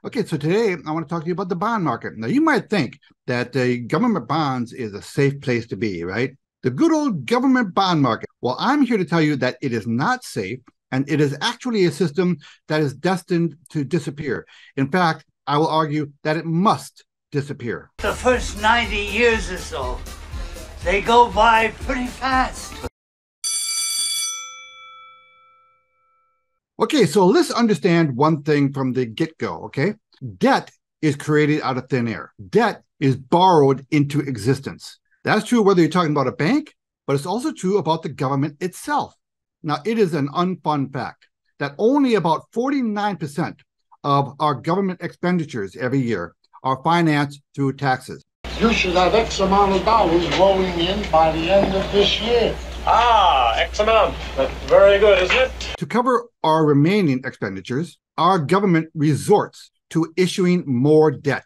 Okay, so today I want to talk to you about the bond market. Now, you might think that the government bonds is a safe place to be, right? The good old government bond market. Well, I'm here to tell you that it is not safe, and it is actually a system that is destined to disappear. In fact, I will argue that it must disappear. The first 90 years or so, they go by pretty fast. Okay, so let's understand one thing from the get-go, okay? Debt is created out of thin air. Debt is borrowed into existence. That's true whether you're talking about a bank, but it's also true about the government itself. Now, it is an unfun fact that only about 49% of our government expenditures every year are financed through taxes. You should have X amount of dollars rolling in by the end of this year. X amount. That's very good, isn't it? To cover our remaining expenditures, our government resorts to issuing more debt,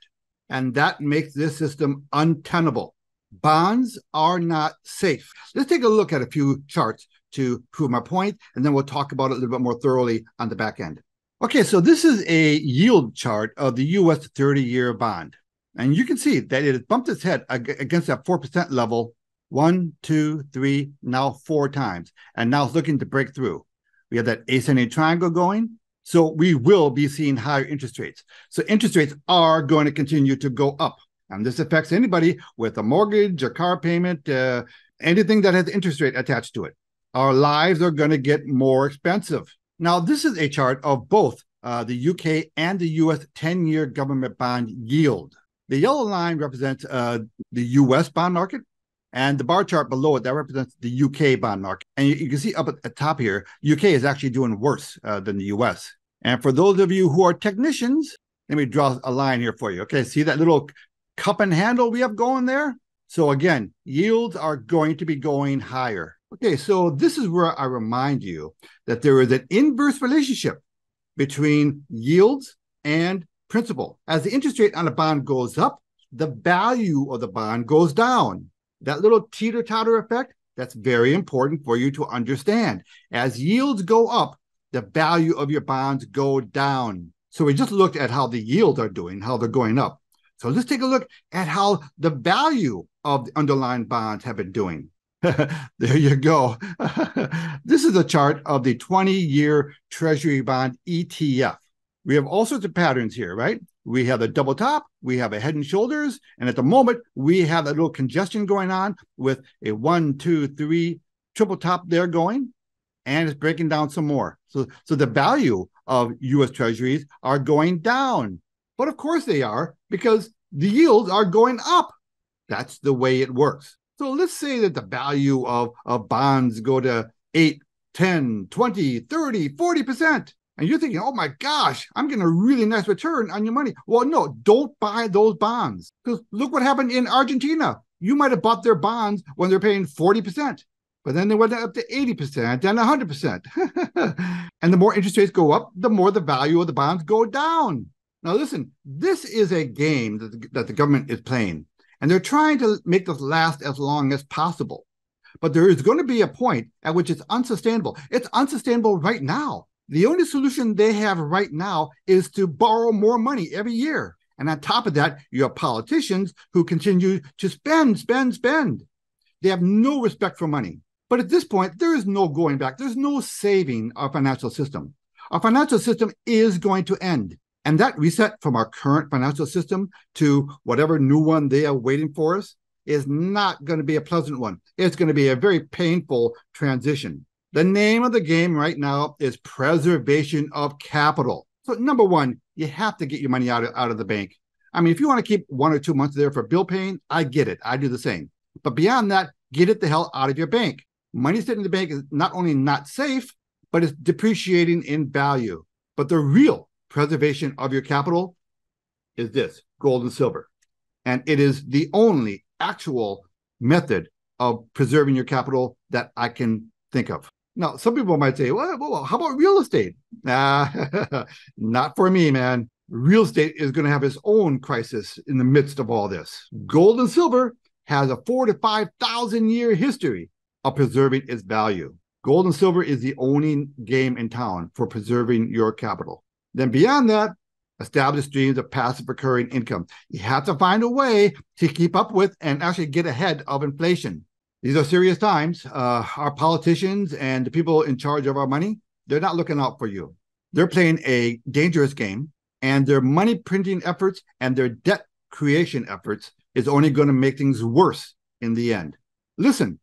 and that makes this system untenable. Bonds are not safe. Let's take a look at a few charts to prove my point, and then we'll talk about it a little bit more thoroughly on the back end. Okay, so this is a yield chart of the U.S. 30-year bond, and you can see that it has bumped its head against that 4% level 1, 2, 3, now 4 times, and now it's looking to break through. We have that ascending triangle going, so we will be seeing higher interest rates. So interest rates are going to continue to go up, and this affects anybody with a mortgage, a car payment, anything that has interest rate attached to it. Our lives are going to get more expensive. Now, this is a chart of both the UK and the US 10-year government bond yield. The yellow line represents the US bond market, and the bar chart below it, that represents the UK bond market. And you can see up at the top here, UK is actually doing worse than the US. And for those of you who are technicians, let me draw a line here for you. Okay, see that little cup and handle we have going there? So again, yields are going to be going higher. Okay, so this is where I remind you that there is an inverse relationship between yields and principal. As the interest rate on a bond goes up, the value of the bond goes down. That little teeter-totter effect, that's very important for you to understand. As yields go up, the value of your bonds go down. So we just looked at how the yields are doing, how they're going up. So let's take a look at how the value of the underlying bonds have been doing. There you go. This is a chart of the 20-year Treasury bond ETF. We have all sorts of patterns here, right? We have a double top, we have a head and shoulders, and at the moment, we have a little congestion going on with a 1, 2, 3 triple top there going, and it's breaking down some more. So the value of U.S. Treasuries are going down. But of course they are, because the yields are going up. That's the way it works. So let's say that the value of bonds go to 8, 10, 20, 30, 40%. And you're thinking, oh my gosh, I'm getting a really nice return on your money. Well, no, don't buy those bonds. Because look what happened in Argentina. You might have bought their bonds when they're paying 40%, but then they went up to 80%, then 100%. And the more interest rates go up, the more the value of the bonds go down. Now listen, this is a game that the government is playing, and they're trying to make this last as long as possible. But there is going to be a point at which it's unsustainable. It's unsustainable right now. The only solution they have right now is to borrow more money every year. And on top of that, you have politicians who continue to spend. They have no respect for money. But at this point, there is no going back. There's no saving our financial system. Our financial system is going to end. And that reset from our current financial system to whatever new one they are waiting for us is not going to be a pleasant one. It's going to be a very painful transition. The name of the game right now is preservation of capital. So number one, you have to get your money out of the bank. I mean, if you want to keep 1 or 2 months there for bill paying, I get it. I do the same. But beyond that, get it the hell out of your bank. Money sitting in the bank is not only not safe, but it's depreciating in value. But the real preservation of your capital is this, gold and silver. And it is the only actual method of preserving your capital that I can think of. Now, some people might say, well, how about real estate? Not for me, man. Real estate is going to have its own crisis in the midst of all this. Gold and silver has a 4,000 to 5,000 year history of preserving its value. Gold and silver is the only game in town for preserving your capital. Then beyond that, establish streams of passive recurring income. You have to find a way to keep up with and actually get ahead of inflation. These are serious times. Our politicians and the people in charge of our money, they're not looking out for you. They're playing a dangerous game, and their money printing efforts and their debt creation efforts is only going to make things worse in the end. Listen,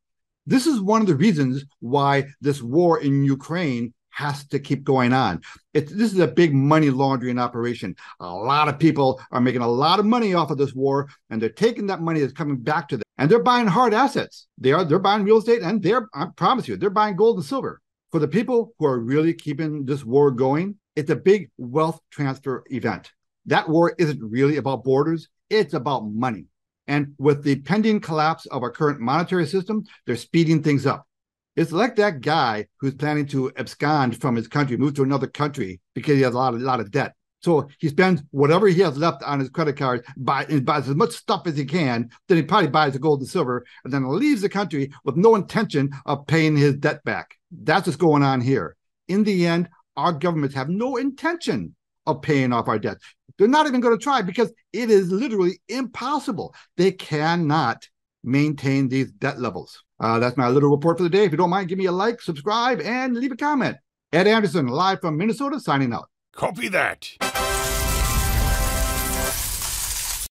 this is one of the reasons why this war in Ukraine has to keep going on. This is a big money laundering operation. A lot of people are making a lot of money off of this war, and they're taking that money that's coming back to them, and they're buying hard assets. They're buying real estate, and I promise you, they're buying gold and silver. For the people who are really keeping this war going, it's a big wealth transfer event. That war isn't really about borders. It's about money. And with the pending collapse of our current monetary system, they're speeding things up. It's like that guy who's planning to abscond from his country, move to another country because he has a lot of debt. So he spends whatever he has left on his credit card, buys as much stuff as he can, then he probably buys the gold and silver, and then leaves the country with no intention of paying his debt back. That's what's going on here. In the end, our governments have no intention of paying off our debt. They're not even going to try because it is literally impossible. They cannot maintain these debt levels. That's my little report for the day. If you don't mind, give me a like, subscribe, and leave a comment. Ed Anderson, live from Minnesota, signing out. Copy that.